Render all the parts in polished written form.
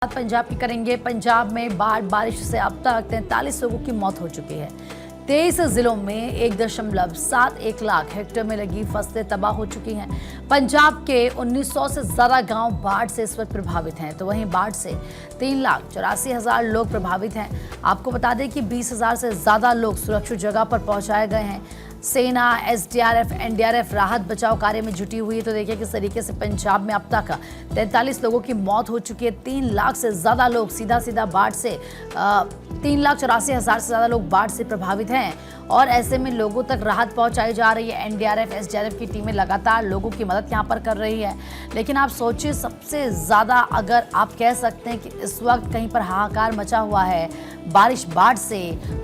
पंजाब की करेंगे। पंजाब में बारिश से अब तक 43 लोगों की मौत हो चुकी है। 23 जिलों में 1.71 लाख हेक्टेयर में लगी फसलें तबाह हो चुकी हैं। पंजाब के 1900 से ज्यादा गांव बाढ़ से इस वक्त प्रभावित हैं, तो वहीं बाढ़ से 3,84,000 लोग प्रभावित हैं। आपको बता दें कि 20,000 से ज्यादा लोग सुरक्षित जगह पर पहुंचाए गए हैं। सेना, एसडीआरएफ, एनडीआरएफ राहत बचाव कार्य में जुटी हुई है। तो देखिए किस तरीके से पंजाब में अब तक 43 लोगों की मौत हो चुकी है। 3 लाख से ज़्यादा लोग सीधा बाढ़ से 3,84,000 से ज़्यादा लोग बाढ़ से प्रभावित हैं और ऐसे में लोगों तक राहत पहुंचाई जा रही है। एनडीआरएफ, एसडीआरएफ की टीमें लगातार लोगों की मदद यहां पर कर रही है। लेकिन आप सोचिए, सबसे ज़्यादा अगर आप कह सकते हैं कि इस वक्त कहीं पर हाहाकार मचा हुआ है बाढ़ से,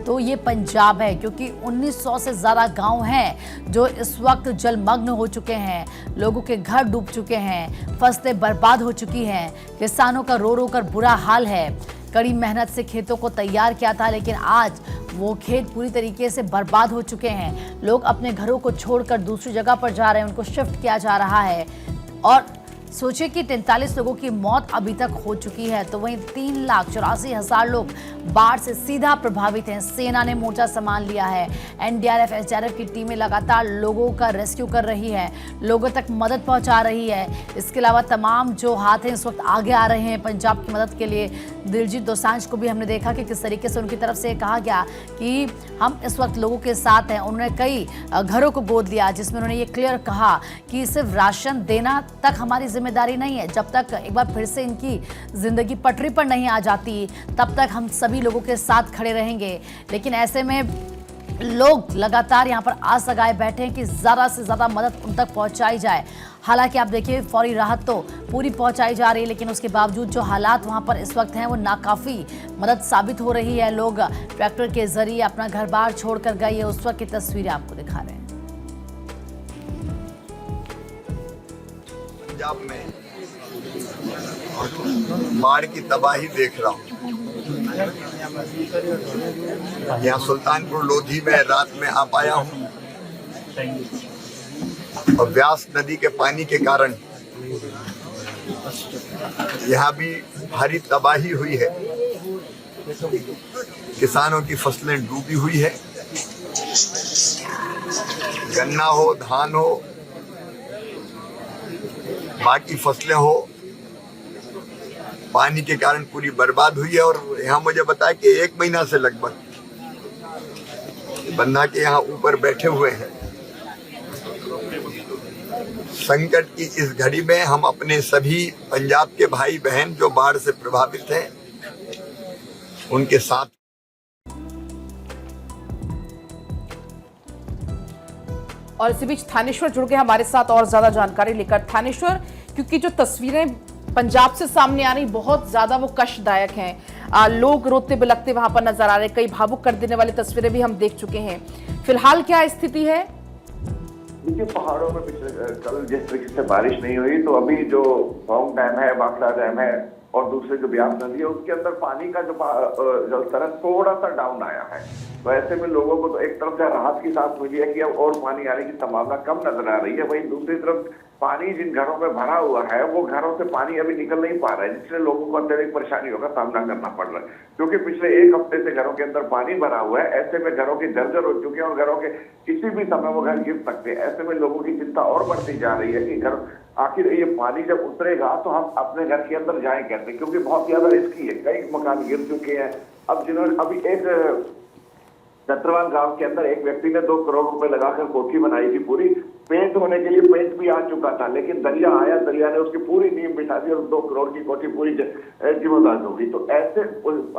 तो ये पंजाब है, क्योंकि 1900 से ज़्यादा गांव हैं जो इस वक्त जलमग्न हो चुके हैं। लोगों के घर डूब चुके हैं, फसलें बर्बाद हो चुकी हैं, किसानों का रो रो कर बुरा हाल है। कड़ी मेहनत से खेतों को तैयार किया था, लेकिन आज वो खेत पूरी तरीके से बर्बाद हो चुके हैं। लोग अपने घरों को छोड़कर दूसरी जगह पर जा रहे हैं, उनको शिफ्ट किया जा रहा है। और सोचिए कि 43 लोगों की मौत अभी तक हो चुकी है, तो वहीं 3,84,000 लोग बाढ़ से सीधा प्रभावित हैं। सेना ने मोर्चा संभाल लिया है। एनडीआरएफ, एसडीआरएफ की टीमें लगातार लोगों का रेस्क्यू कर रही है, लोगों तक मदद पहुंचा रही है। इसके अलावा तमाम जो हाथ हैं इस वक्त आगे आ रहे हैं पंजाब की मदद के लिए। दिलजीत दोसांझ को भी हमने देखा कि किस तरीके से उनकी तरफ से कहा गया कि हम इस वक्त लोगों के साथ हैं। उन्होंने कई घरों को गोद लिया, जिसमें उन्होंने ये क्लियर कहा कि सिर्फ राशन देना तक हमारी जिम्मेदारी नहीं है। जब तक एक बार फिर से इनकी जिंदगी पटरी पर नहीं आ जाती, तब तक हम सभी लोगों के साथ खड़े रहेंगे। लेकिन ऐसे में लोग लगातार यहाँ पर आस लगाए बैठे हैं कि ज़्यादा से ज़्यादा मदद उन तक पहुँचाई जाए। हालांकि आप देखिए, फौरी राहत तो पूरी पहुँचाई जा रही है, लेकिन उसके बावजूद जो हालात वहाँ पर इस वक्त हैं वो नाकाफ़ी मदद साबित हो रही है। लोग ट्रैक्टर के जरिए अपना घर बार छोड़ कर गए। उस वक्त की तस्वीरें आपको दिखा रहे हैं। पंजाब में बाढ़ की तबाही देख रहा हूँ। यहाँ सुल्तानपुर लोधी में रात में आ पाया हूँ और व्यास नदी के पानी के कारण यहाँ भी भारी तबाही हुई है। किसानों की फसलें डूबी हुई है। गन्ना हो, धान हो, बाकी फसलें हो, पानी के कारण पूरी बर्बाद हुई है। और यहाँ मुझे बताया कि 1 महीना से लगभग बन्ना के यहाँ ऊपर बैठे हुए हैं। संकट की इस घड़ी में हम अपने सभी पंजाब के भाई बहन जो बाढ़ से प्रभावित हैं उनके साथ। और इसी बीच थानेश्वर जुड़ गए हमारे साथ और ज्यादा जानकारी लेकर। थानेश्वर, क्योंकि जो तस्वीरें पंजाब से सामने आ रही बहुत ज्यादा वो कष्टदायक हैं। लोग रोते बिलखते वहां पर नजर आ रहे हैं। कई भावुक कर देने वाली तस्वीरें भी हम देख चुके हैं। फिलहाल क्या स्थिति है? देखिए, पहाड़ों में कल जिस तरीके से बारिश नहीं हुई, तो अभी जो पौंग डैम है, बाखला डैम है और दूसरे जो ब्यास नदी है, उसके अंदर पानी का जो जलस्तर है थोड़ा सा डाउन आया है। तो ऐसे में लोगों को तो एक तरफ से राहत की सांस मिली है कि अब और पानी आने की संभावना कम नजर आ रही है। वहीं दूसरी तरफ पानी जिन घरों में भरा हुआ है वो घरों से पानी अभी निकल नहीं पा रहा है, जिससे लोगों को अत्यधिक परेशानियों का सामना करना पड़ रहा है। क्योंकि पिछले 1 हफ्ते से घरों के अंदर पानी भरा हुआ है। ऐसे में घरों की जर्जर हो चुके हैं और घरों के किसी भी समय वो घर गिर सकते हैं। ऐसे में लोगों की चिंता और बढ़ती जा रही है कि घर आखिर ये पानी जब उतरेगा तो हम अपने घर के अंदर जाएं कैसे, क्योंकि बहुत ज्यादा रिस्की है। कई मकान गिर चुके हैं। अब जिन्होंने अभी एक छत्रवाल गांव के अंदर एक व्यक्ति ने 2 करोड़ रुपए लगाकर कोठी बनाई थी, पूरी पेंट होने के लिए पेंट भी आ चुका था, लेकिन दरिया आया, दरिया ने उसकी पूरी नींव बिठा दी और 2 करोड़ की कोठी पूरी जिम्मेदार हो गई। तो ऐसे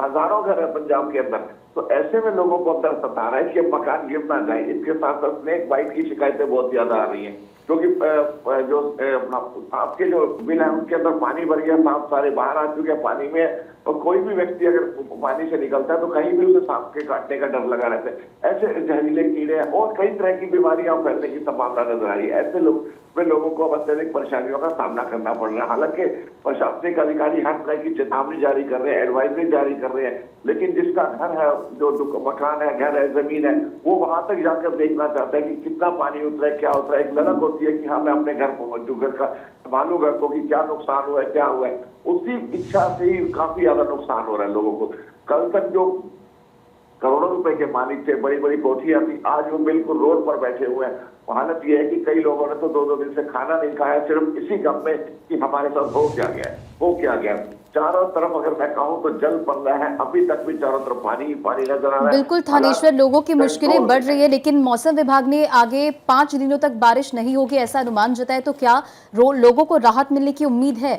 हजारों घर है पंजाब के अंदर। तो ऐसे में लोगों को अंदर सता रहा है कि अब मकान गिर ना जाए। इसके साथ साथ स्नेक बाइट की शिकायतें बहुत ज्यादा आ रही हैं, क्योंकि जो सांप के जो बिल है उनके अंदर पानी भर गया, सांप सारे बाहर आ चुके हैं पानी में। और कोई भी व्यक्ति अगर पानी से निकलता है तो कहीं भी उसे सांप के काटने का डर लगा रहता है। ऐसे जहरीले कीड़े और कई तरह की बीमारियां फैलने की संभावना नजर आ रही है। ऐसे लोग में लोगों को अब अत्यधिक परेशानियों का सामना करना पड़ रहा है। हालांकि प्रशासनिक अधिकारी हर तरह की चेतावनी जारी कर रहे हैं, एडवाइजरी जारी कर रहे हैं, लेकिन जिसका घर है, जो मकान है, घर है, जमीन है, वो वहां तक जाकर देखना चाहता है कि कितना पानी उतरा है, क्या उतरा है। एक ललक होती है कि हाँ मैं अपने घर पहुंचूं, घर का संभालू, घर को कि क्या नुकसान हुआ है, क्या हुआ है। उसी इच्छा से ही काफी ज्यादा नुकसान हो रहा है लोगों को। कल तक जो करोड़ों रुपए के मालिक थे, बड़ी बड़ी कोठियां थी, आज वो बिल्कुल रोड पर बैठे हुए हैं। हालत ये है कि कई लोगों ने तो 2-2 दिन से खाना नहीं खाया, सिर्फ इसी गम में कि हमारे साथ हो क्या गया, हो क्या गया। चारों तरफ अगर मैं कहूँ तो जल पड़ रहा है, अभी तक भी चारों तरफ पानी ही पानी नजर आ रहा है। बिल्कुल थानेश्वर, लोगों की मुश्किलें बढ़ रही है, लेकिन मौसम विभाग ने आगे 5 दिनों तक बारिश नहीं होगी ऐसा अनुमान जताया, तो क्या लोगों को राहत मिलने की उम्मीद है?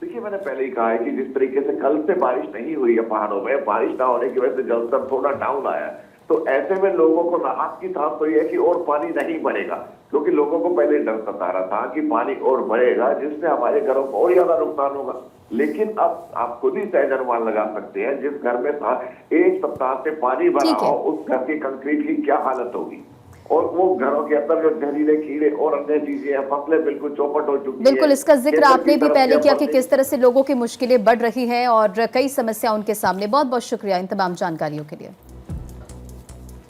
देखिए, मैंने पहले ही कहा है कि जिस तरीके से कल से बारिश नहीं हुई है पहाड़ों में, बारिश ना होने की वजह से जलस्तर थोड़ा डाउन आया, तो ऐसे में लोगों को राहत की सांस तो ये है कि और पानी नहीं बढ़ेगा, क्योंकि लोगों को पहले डर सता रहा था कि पानी और बढ़ेगा जिससे हमारे घरों को और ज्यादा नुकसान होगा। लेकिन अब आप खुद ही सहज अनुमान लगा सकते हैं, जिस घर में था 1 सप्ताह से पानी भरा हो, उस घर की कंक्रीट की क्या हालत होगी, और वो घरों के अंदर जो जहरीले कीड़े और अन्य चीजें हैं, फसलें बिल्कुल चौपट हो चुकी हैं। बिल्कुल, इसका जिक्र आपने भी पहले किया कि किस तरह से लोगों की मुश्किलें बढ़ रही हैं और कई समस्या उनके सामने। बहुत बहुत शुक्रिया इन तमाम जानकारियों के लिए।